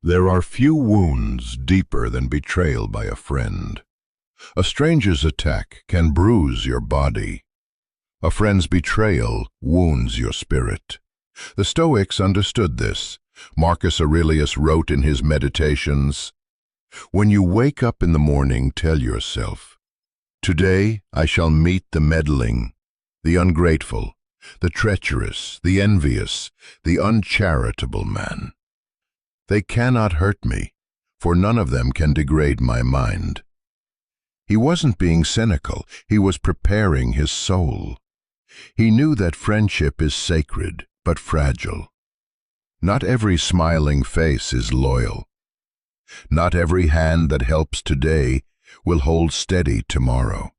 There are few wounds deeper than betrayal by a friend. A stranger's attack can bruise your body. A friend's betrayal wounds your spirit. The Stoics understood this. Marcus Aurelius wrote in his Meditations, "When you wake up in the morning, tell yourself, 'Today I shall meet the meddling, the ungrateful, the treacherous, the envious, the uncharitable man. They cannot hurt me, for none of them can degrade my mind.'" He wasn't being cynical, he was preparing his soul. He knew that friendship is sacred, but fragile. Not every smiling face is loyal. Not every hand that helps today will hold steady tomorrow.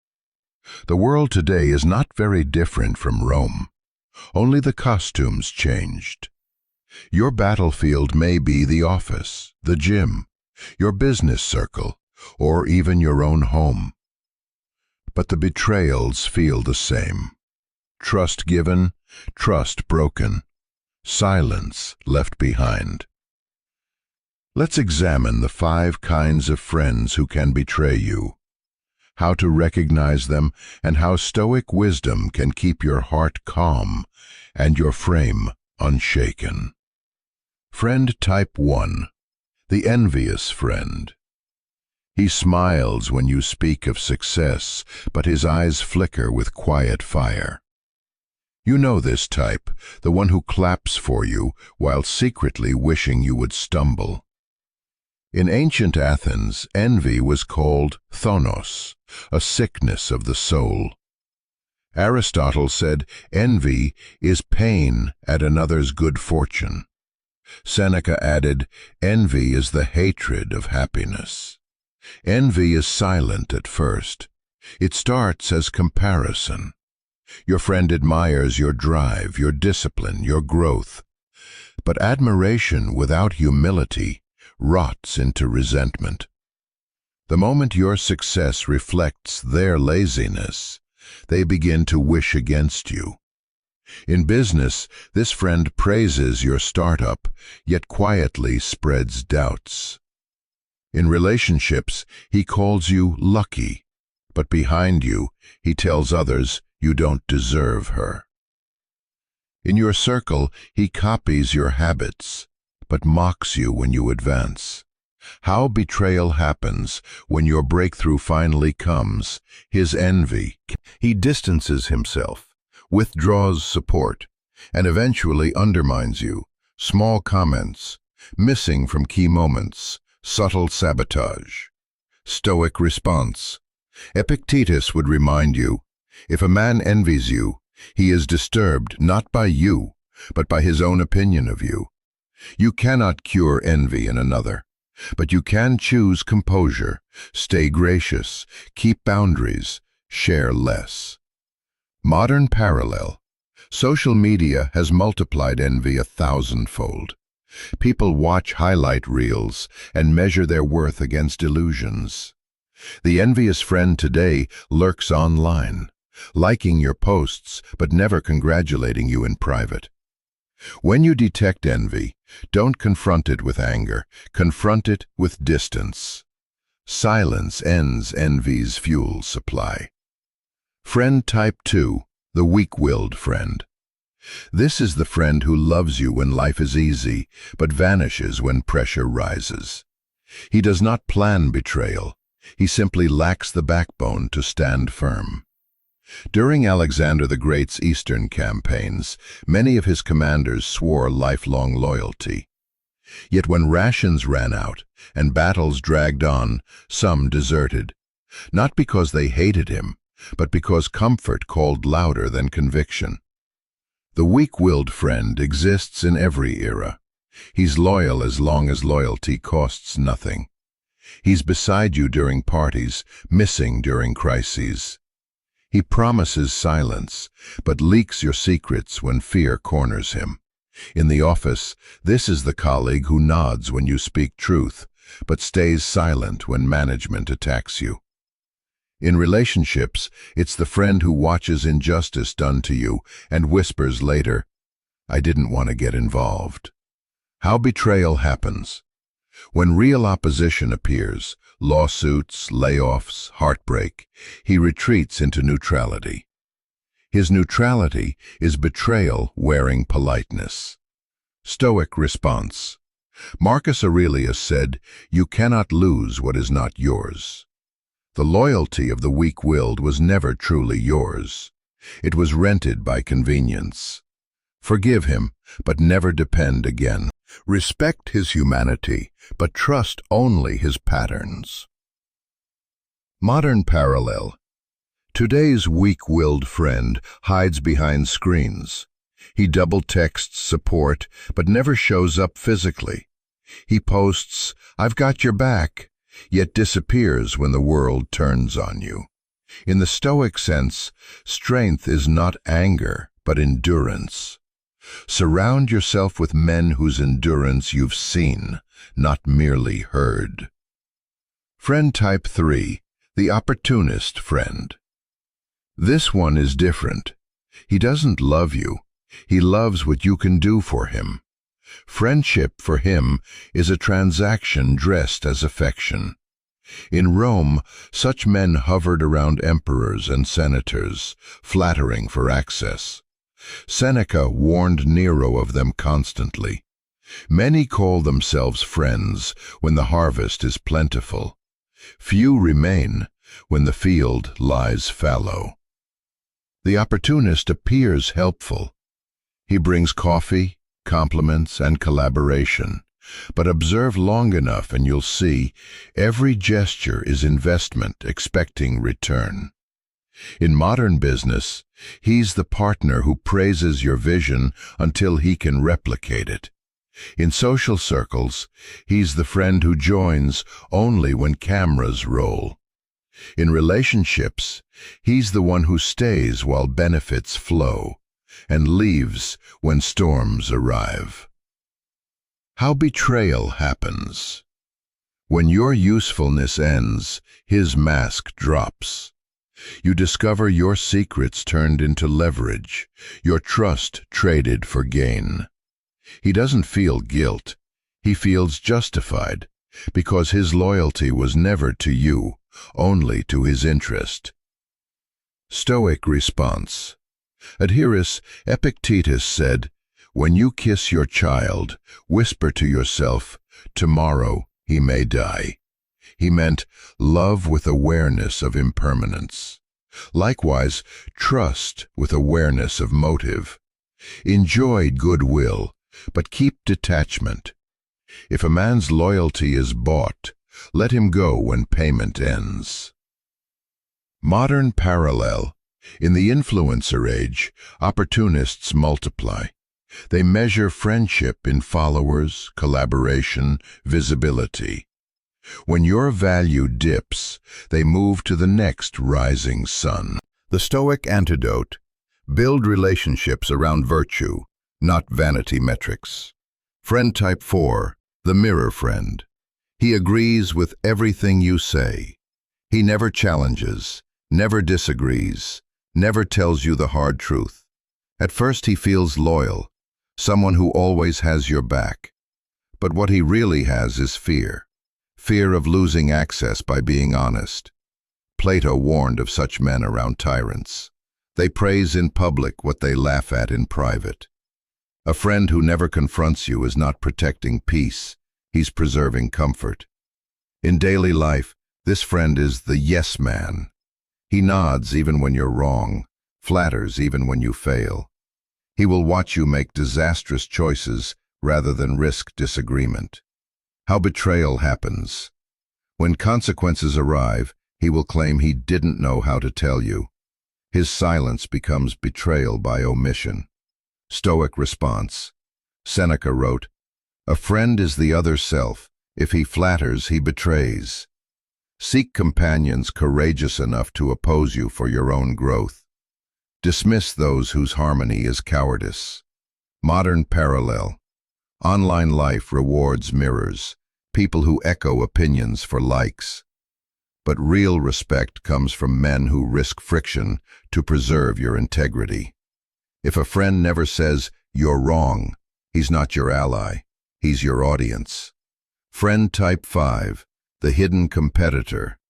The world today is not very different from Rome. Only the costumes changed. Your battlefield may be the office, the gym, your business circle, or even your own home. But the betrayals feel the same. Trust given, trust broken, silence left behind. Let's examine the 5 kinds of friends who can betray you, how to recognize them, and how Stoic wisdom can keep your heart calm and your frame unshaken. Friend type 1, the envious friend. He smiles when you speak of success, but his eyes flicker with quiet fire. You know this type, the one who claps for you while secretly wishing you would stumble. In ancient Athens, envy was called thonos, a sickness of the soul. Aristotle said envy is pain at another's good fortune. Seneca added, envy is the hatred of happiness. Envy is silent at first. It starts as comparison. Your friend admires your drive, your discipline, your growth. But admiration without humility rots into resentment. The moment your success reflects their laziness, they begin to wish against you. In business, this friend praises your startup, yet quietly spreads doubts. In relationships, he calls you lucky, but behind you, he tells others you don't deserve her. In your circle, he copies your habits, but mocks you when you advance. How betrayal happens when your breakthrough finally comes, his envy. He distances himself, withdraws support, and eventually undermines you. Small comments, missing from key moments, subtle sabotage. Stoic response. Epictetus would remind you, if a man envies you, he is disturbed not by you, but by his own opinion of you. You cannot cure envy in another, but you can choose composure, stay gracious, keep boundaries, share less. Modern parallel. Social media has multiplied envy 1,000-fold. People watch highlight reels and measure their worth against illusions. The envious friend today lurks online, liking your posts but never congratulating you in private. When you detect envy, don't confront it with anger, confront it with distance. Silence ends envy's fuel supply. Friend type 2, the weak-willed friend. This is the friend who loves you when life is easy, but vanishes when pressure rises. He does not plan betrayal. He simply lacks the backbone to stand firm. During Alexander the Great's Eastern campaigns, many of his commanders swore lifelong loyalty. Yet when rations ran out and battles dragged on, some deserted, not because they hated him, but because comfort called louder than conviction. The weak-willed friend exists in every era. He's loyal as long as loyalty costs nothing. He's beside you during parties, missing during crises. He promises silence, but leaks your secrets when fear corners him. In the office, this is the colleague who nods when you speak truth, but stays silent when management attacks you. In relationships, it's the friend who watches injustice done to you and whispers later, "I didn't want to get involved." How betrayal happens. When real opposition appears, lawsuits, layoffs, heartbreak, he retreats into neutrality. His neutrality is betrayal wearing politeness. Stoic response. Marcus Aurelius said, "You cannot lose what is not yours." The loyalty of the weak-willed was never truly yours. It was rented by convenience. Forgive him, but never depend again. Respect his humanity, but trust only his patterns. Modern parallel. Today's weak-willed friend hides behind screens. He double-texts support, but never shows up physically. He posts, "I've got your back," yet disappears when the world turns on you. In the Stoic sense, strength is not anger, but endurance. Surround yourself with men whose endurance you've seen, not merely heard. Friend type 3, the opportunist friend. This one is different. He doesn't love you. He loves what you can do for him. Friendship for him is a transaction dressed as affection. In Rome, such men hovered around emperors and senators, flattering for access. Seneca warned Nero of them constantly. Many call themselves friends when the harvest is plentiful. Few remain when the field lies fallow. The opportunist appears helpful. He brings coffee, compliments, and collaboration. But observe long enough and you'll see every gesture is investment expecting return. In modern business, he's the partner who praises your vision until he can replicate it. In social circles, he's the friend who joins only when cameras roll. In relationships, he's the one who stays while benefits flow and leaves when storms arrive. How betrayal happens. When your usefulness ends, his mask drops. You discover your secrets turned into leverage, your trust traded for gain. He doesn't feel guilt. He feels justified, because his loyalty was never to you, only to his interest. Stoic response. Adherus Epictetus said, "When you kiss your child, whisper to yourself, 'Tomorrow he may die.'" He meant love with awareness of impermanence. Likewise, trust with awareness of motive. Enjoy goodwill, but keep detachment. If a man's loyalty is bought, let him go when payment ends. Modern parallel. In the influencer age, opportunists multiply. They measure friendship in followers, collaboration, visibility. When your value dips, they move to the next rising sun. The Stoic antidote. Build relationships around virtue, not vanity metrics. Friend type 4, the mirror friend. He agrees with everything you say. He never challenges, never disagrees, never tells you the hard truth. At first he feels loyal, someone who always has your back. But what he really has is fear. Fear of losing access by being honest. Plato warned of such men around tyrants. They praise in public what they laugh at in private. A friend who never confronts you is not protecting peace, he's preserving comfort. In daily life, this friend is the yes man. He nods even when you're wrong, flatters even when you fail. He will watch you make disastrous choices rather than risk disagreement. How betrayal happens. When consequences arrive, he will claim he didn't know how to tell you. His silence becomes betrayal by omission. Stoic response. Seneca wrote, "A friend is the other self. If he flatters, he betrays." Seek companions courageous enough to oppose you for your own growth. Dismiss those whose harmony is cowardice. Modern parallel. Online life rewards mirrors, people who echo opinions for likes. But real respect comes from men who risk friction to preserve your integrity. If a friend never says, "You're wrong," he's not your ally, he's your audience. Friend type 5, the hidden competitor.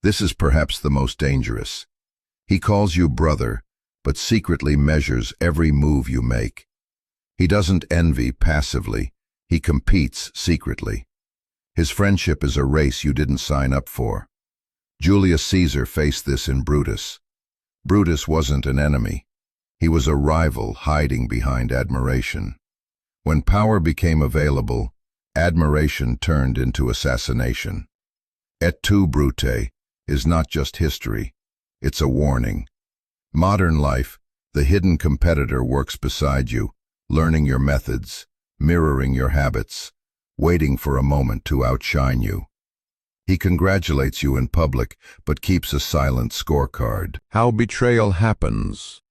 This is perhaps the most dangerous. He calls you brother, but secretly measures every move you make. He doesn't envy passively, he competes secretly. His friendship is a race you didn't sign up for. Julius Caesar faced this in Brutus. Brutus wasn't an enemy. He was a rival hiding behind admiration. When power became available, admiration turned into assassination. Et tu, Brute, is not just history, it's a warning. Modern life, the hidden competitor works beside you, learning your methods, mirroring your habits, waiting for a moment to outshine you. He congratulates you in public, but keeps a silent scorecard. How betrayal happens.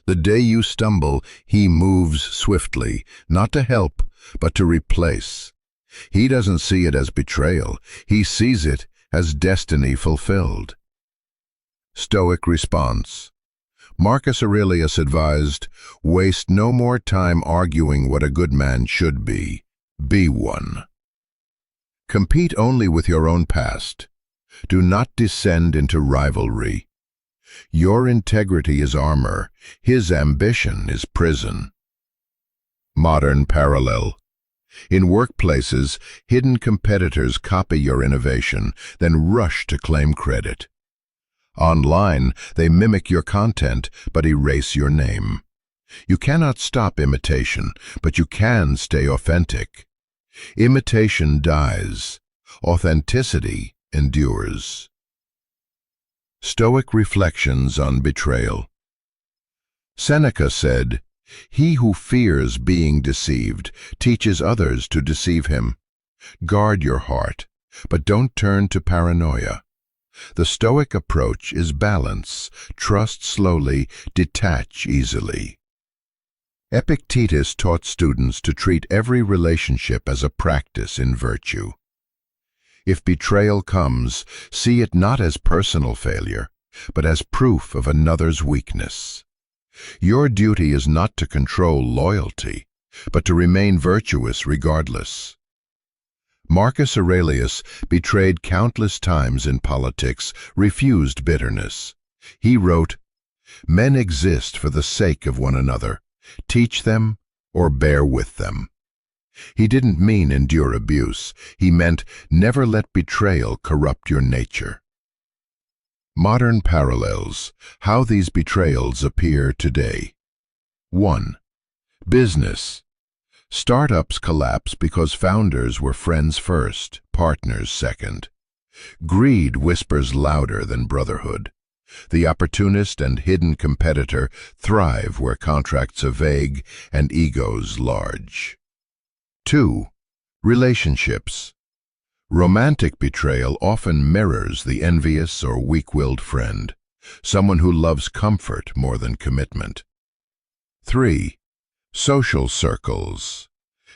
The day you stumble, he moves swiftly, not to help, but to replace. He doesn't see it as betrayal, he sees it as destiny fulfilled. Stoic response. Marcus Aurelius advised, waste no more time arguing what a good man should be one. Compete only with your own past. Do not descend into rivalry. Your integrity is armor, his ambition is prison. Modern parallel. In workplaces, hidden competitors copy your innovation, then rush to claim credit. Online, they mimic your content, but erase your name. You cannot stop imitation, but you can stay authentic. Imitation dies. Authenticity endures. Stoic reflections on betrayal. Seneca said, "He who fears being deceived teaches others to deceive him." Guard your heart, but don't turn to paranoia. The Stoic approach is balance, trust slowly, detach easily. Epictetus taught students to treat every relationship as a practice in virtue. If betrayal comes, see it not as personal failure, but as proof of another's weakness. Your duty is not to control loyalty, but to remain virtuous regardless. Marcus Aurelius, betrayed countless times in politics, refused bitterness. He wrote, "Men exist for the sake of one another. Teach them or bear with them." He didn't mean endure abuse. He meant never let betrayal corrupt your nature. Modern parallels. How these betrayals appear today. 1. Business. Startups collapse because founders were friends first, partners second. Greed whispers louder than brotherhood. The opportunist and hidden competitor thrive where contracts are vague and egos large. 2. Relationships. Romantic betrayal often mirrors the envious or weak-willed friend, someone who loves comfort more than commitment. 3. Social circles.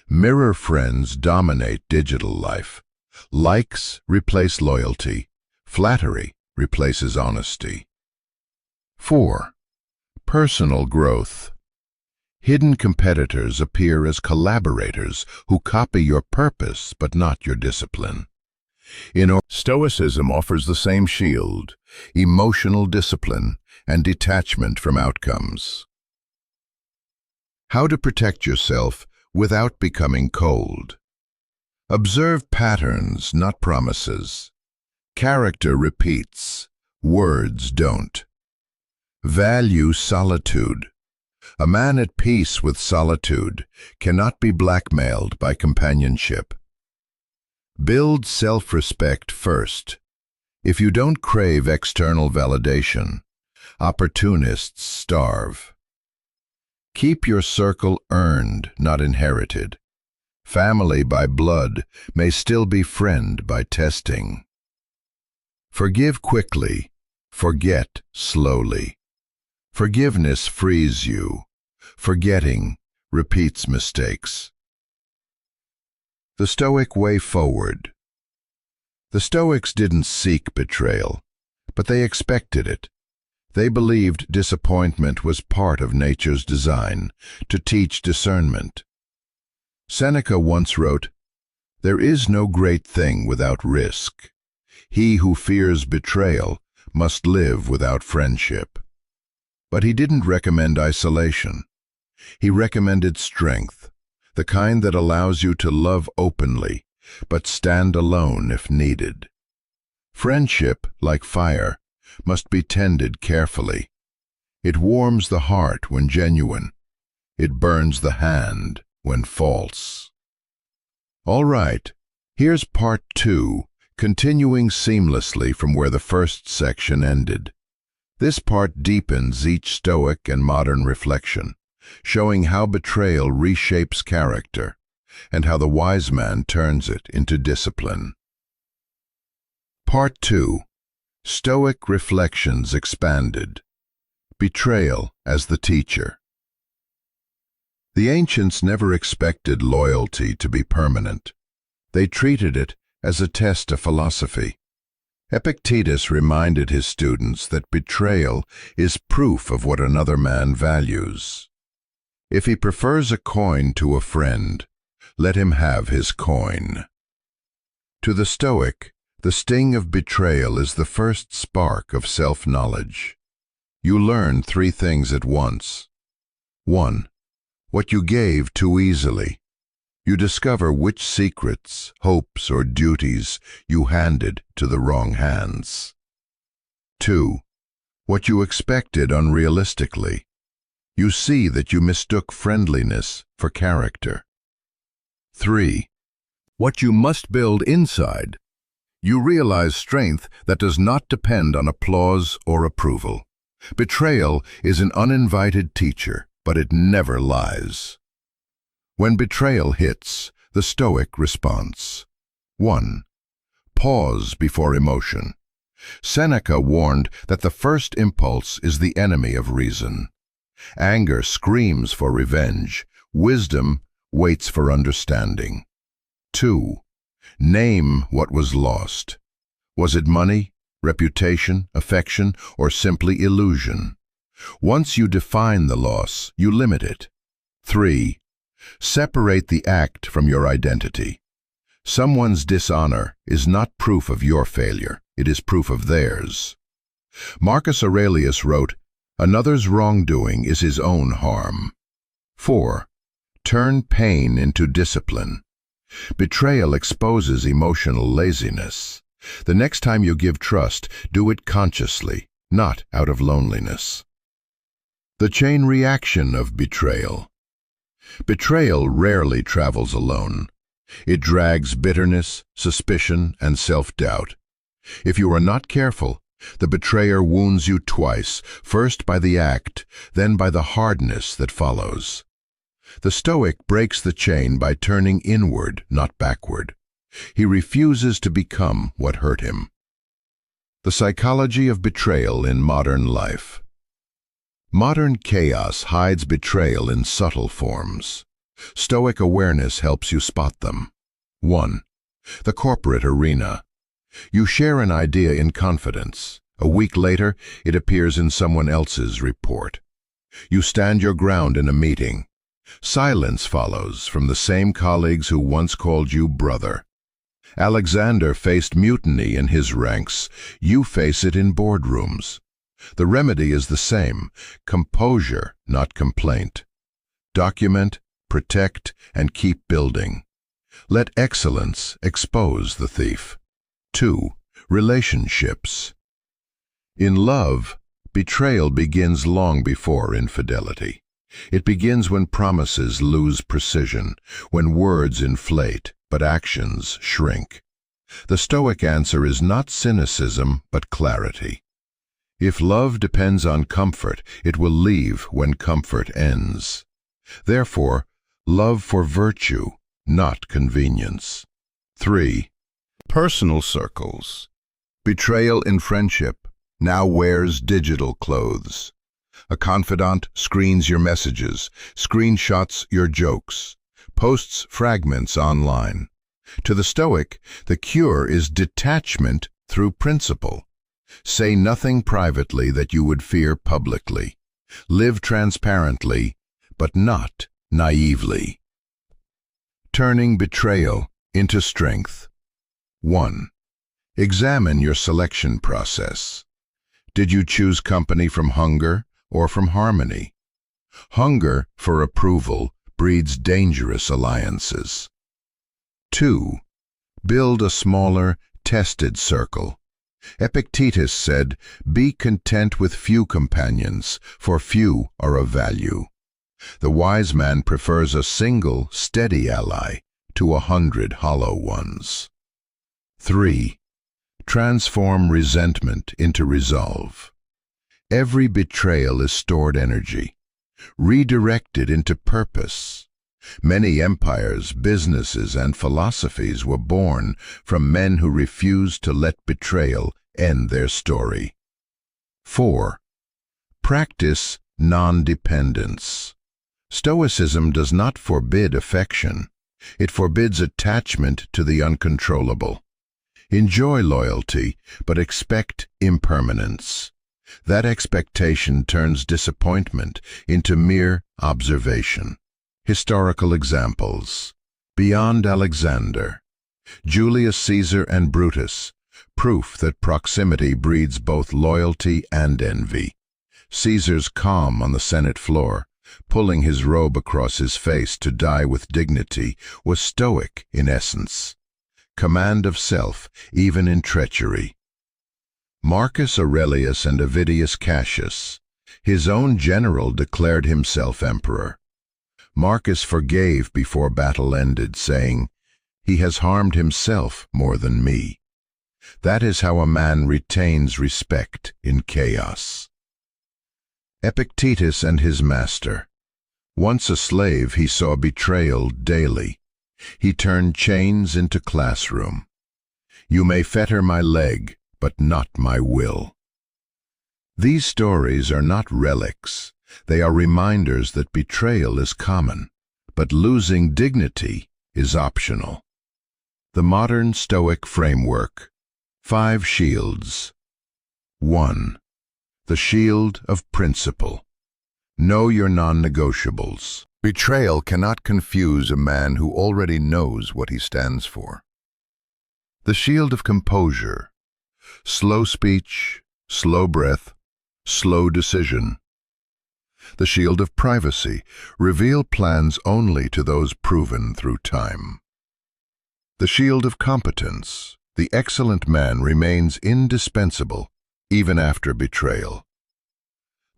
Mirror friends dominate digital life. Likes replace loyalty. Flattery replaces honesty. 4. Personal growth. Hidden competitors appear as collaborators who copy your purpose but not your discipline. Stoicism offers the same shield, emotional discipline and detachment from outcomes. How to protect yourself without becoming cold. Observe patterns, not promises. Character repeats, words don't. Value solitude. A man at peace with solitude cannot be blackmailed by companionship. Build self-respect first. If you don't crave external validation, opportunists starve. Keep your circle earned, not inherited. Family by blood may still be friend by testing. Forgive quickly, forget slowly. Forgiveness frees you. Forgetting repeats mistakes. The Stoic way forward. The Stoics didn't seek betrayal, but they expected it. They believed disappointment was part of nature's design to teach discernment. Seneca once wrote, There is no great thing without risk. He who fears betrayal must live without friendship. But he didn't recommend isolation. He recommended strength, the kind that allows you to love openly, but stand alone if needed. Friendship, like fire, must be tended carefully. It warms the heart when genuine. It burns the hand when false. All right, here's part 2, continuing seamlessly from where the first section ended. This part deepens each Stoic and modern reflection, showing how betrayal reshapes character and how the wise man turns it into discipline. Part 2. Stoic Reflections Expanded. Betrayal as the Teacher. The ancients never expected loyalty to be permanent. They treated it as a test of philosophy. Epictetus reminded his students that betrayal is proof of what another man values. If he prefers a coin to a friend, let him have his coin. To the Stoic, the sting of betrayal is the first spark of self-knowledge. You learn 3 things at once. 1. What you gave too easily. You discover which secrets, hopes, or duties you handed to the wrong hands. 2. What you expected unrealistically. You see that you mistook friendliness for character. 3. What you must build inside. You realize strength that does not depend on applause or approval. Betrayal is an uninvited teacher, but it never lies. When betrayal hits, the Stoic response. 1. Pause before emotion. Seneca warned that the first impulse is the enemy of reason. Anger screams for revenge. Wisdom waits for understanding. 2. Name what was lost. Was it money, reputation, affection, or simply illusion? Once you define the loss, you limit it. 3. Separate the act from your identity. Someone's dishonor is not proof of your failure, it is proof of theirs. Marcus Aurelius wrote, "Another's wrongdoing is his own harm." 4. Turn pain into discipline. Betrayal exposes emotional laziness. The next time you give trust, do it consciously, not out of loneliness. The chain reaction of betrayal. Betrayal rarely travels alone. It drags bitterness, suspicion, and self-doubt. If you are not careful, the betrayer wounds you twice, first by the act, then by the hardness that follows. The Stoic breaks the chain by turning inward, not backward. He refuses to become what hurt him. The psychology of betrayal in modern life. Modern chaos hides betrayal in subtle forms. Stoic awareness helps you spot them. 1. The corporate arena. You share an idea in confidence. A week later, it appears in someone else's report. You stand your ground in a meeting. Silence follows from the same colleagues who once called you brother. Alexander faced mutiny in his ranks. You face it in boardrooms. The remedy is the same: composure, not complaint. Document, protect, and keep building. Let excellence expose the thief. 2. Relationships. In love, betrayal begins long before infidelity. It begins when promises lose precision, when words inflate, but actions shrink. The Stoic answer is not cynicism, but clarity. If love depends on comfort, it will leave when comfort ends. Therefore, love for virtue, not convenience. 3. Personal circles. Betrayal in friendship now wears digital clothes. A confidant screens your messages, screenshots your jokes, posts fragments online. To the Stoic, the cure is detachment through principle. Say nothing privately that you would fear publicly. Live transparently, but not naively. Turning betrayal into strength. 1. Examine your selection process. Did you choose company from hunger or from harmony? Hunger for approval breeds dangerous alliances. 2. Build a smaller, tested circle. Epictetus said, "Be content with few companions, for few are of value." The wise man prefers a single, steady ally to 100 hollow ones. 3. Transform resentment into resolve. Every betrayal is stored energy. Redirect it into purpose. Many empires, businesses, and philosophies were born from men who refused to let betrayal end their story. 4. Practice non-dependence. Stoicism does not forbid affection. It forbids attachment to the uncontrollable. Enjoy loyalty, but expect impermanence. That expectation turns disappointment into mere observation. Historical examples. Beyond Alexander, Julius Caesar and Brutus, proof that proximity breeds both loyalty and envy. Caesar's calm on the Senate floor, pulling his robe across his face to die with dignity, was stoic in essence. Command of self, even in treachery. Marcus Aurelius and Avidius Cassius, his own general, declared himself emperor. Marcus forgave before battle ended, saying, "He has harmed himself more than me." That is how a man retains respect in chaos. Epictetus and his master. Once a slave, he saw betrayal daily. He turned chains into classroom. "You may fetter my leg, but not my will." These stories are not relics. They are reminders that betrayal is common, but losing dignity is optional. The modern Stoic framework. 5 shields. 1. The shield of principle. Know your non-negotiables. Betrayal cannot confuse a man who already knows what he stands for. The shield of composure. Slow speech, slow breath, slow decision. The shield of privacy. Reveal plans only to those proven through time. The shield of competence. The excellent man remains indispensable even after betrayal.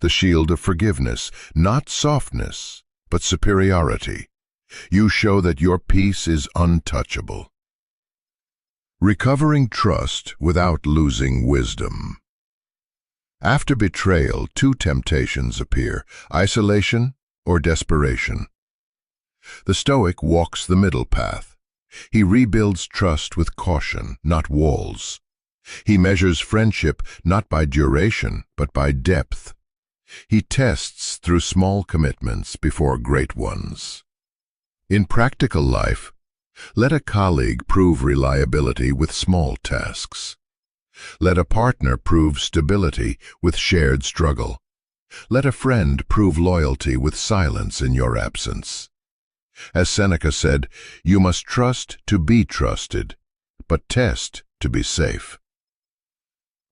The shield of forgiveness. Not softness, but superiority. You show that your peace is untouchable. Recovering trust without losing wisdom. After betrayal, 2 temptations appear: isolation or desperation. The Stoic walks the middle path. He rebuilds trust with caution, not walls. He measures friendship not by duration, but by depth. He tests through small commitments before great ones. In practical life, let a colleague prove reliability with small tasks. Let a partner prove stability with shared struggle. Let a friend prove loyalty with silence in your absence. As Seneca said, you must trust to be trusted, but test to be safe.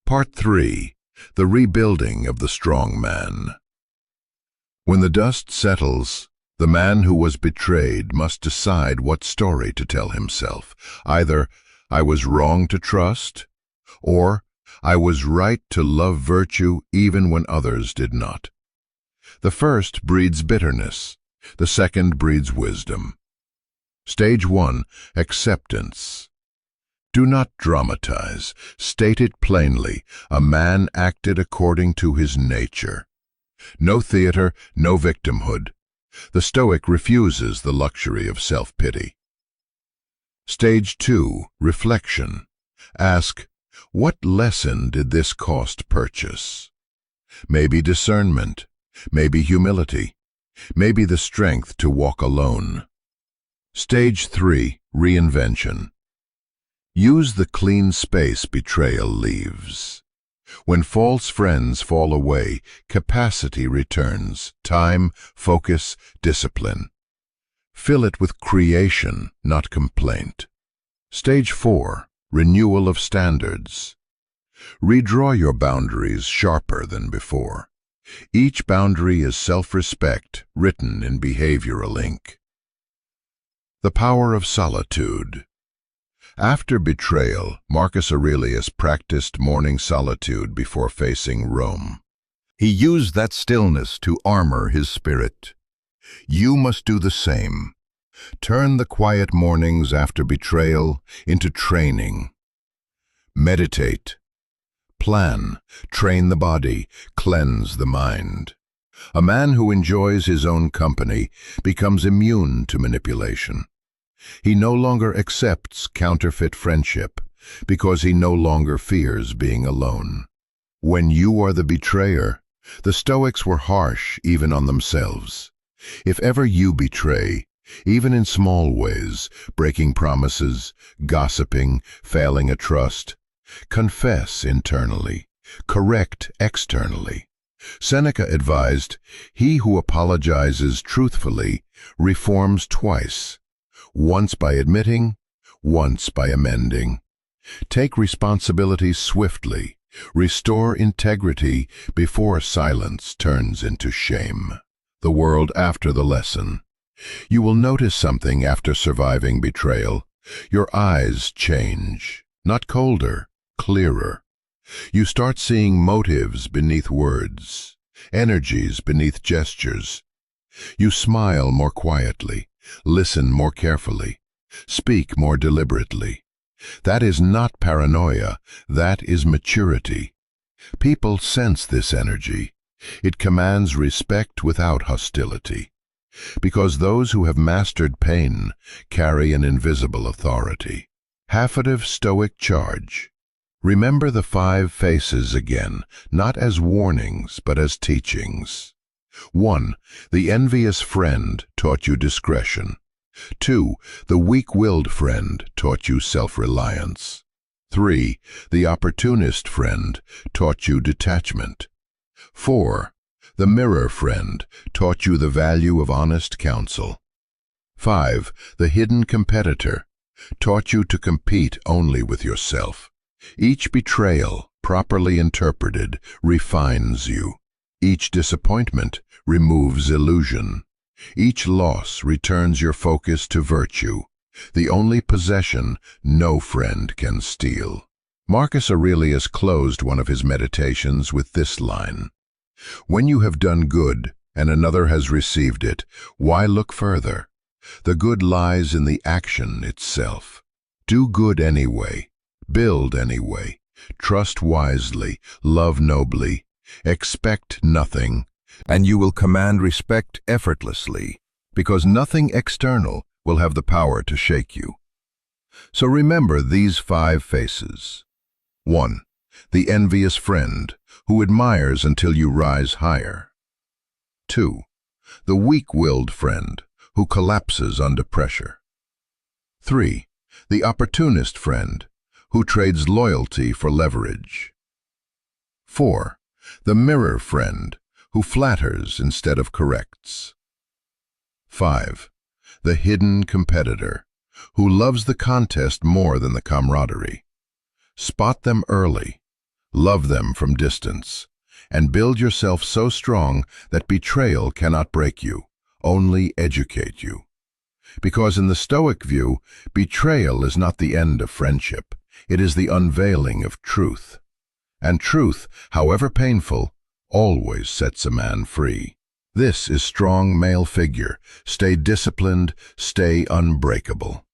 Part 3. The rebuilding of the strong man. When the dust settles, the man who was betrayed must decide what story to tell himself. Either, "I was wrong to trust," or "I was right to love virtue even when others did not." The first breeds bitterness. The second breeds wisdom. Stage 1. Acceptance. Do not dramatize. State it plainly. A man acted according to his nature. No theater, no victimhood. The Stoic refuses the luxury of self-pity. Stage 2. Reflection. Ask, what lesson did this cost purchase? Maybe discernment, maybe humility, maybe the strength to walk alone. Stage 3. Reinvention. Use the clean space betrayal leaves. When false friends fall away, capacity returns: time, focus, discipline. Fill it with creation, not complaint. Stage 4. Renewal of standards. Redraw your boundaries sharper than before. Each boundary is self-respect written in behavioral ink. The power of solitude. After betrayal, Marcus Aurelius practiced morning solitude before facing Rome. He used that stillness to armor his spirit. You must do the same. Turn the quiet mornings after betrayal into training. Meditate. Plan. Train the body. Cleanse the mind. A man who enjoys his own company becomes immune to manipulation. He no longer accepts counterfeit friendship because he no longer fears being alone. When you are the betrayer, the Stoics were harsh even on themselves. If ever you betray, even in small ways, breaking promises, gossiping, failing a trust, confess internally, correct externally. Seneca advised, "He who apologizes truthfully reforms twice, once by admitting, once by amending." Take responsibility swiftly. Restore integrity before silence turns into shame. The world after the lesson. You will notice something after surviving betrayal. Your eyes change, not colder, clearer. You start seeing motives beneath words, energies beneath gestures. You smile more quietly, listen more carefully, speak more deliberately. That is not paranoia, that is maturity. People sense this energy. It commands respect without hostility. Because those who have mastered pain carry an invisible authority. Halfative Stoic charge. Remember the 5 faces again, not as warnings, but as teachings. 1. The envious friend taught you discretion. 2. The weak-willed friend taught you self-reliance. 3. The opportunist friend taught you detachment. 4. The mirror friend taught you the value of honest counsel. 5. The hidden competitor taught you to compete only with yourself. Each betrayal, properly interpreted, refines you. Each disappointment removes illusion. Each loss returns your focus to virtue, the only possession no friend can steal. Marcus Aurelius closed one of his meditations with this line: "When you have done good and another has received it, why look further? The good lies in the action itself. Do good anyway, build anyway, trust wisely, love nobly, expect nothing, and you will command respect effortlessly, because nothing external will have the power to shake you." So remember these 5 faces. 1. The envious friend, who admires until you rise higher. 2. The weak-willed friend, who collapses under pressure. 3. The opportunist friend, who trades loyalty for leverage. 4. The mirror friend, who flatters instead of corrects. 5. The hidden competitor, who loves the contest more than the camaraderie. Spot them early, love them from distance, and build yourself so strong that betrayal cannot break you, only educate you. Because in the Stoic view, betrayal is not the end of friendship, it is the unveiling of truth. And truth, however painful, always sets a man free. This is strong male figure. Stay disciplined, stay unbreakable.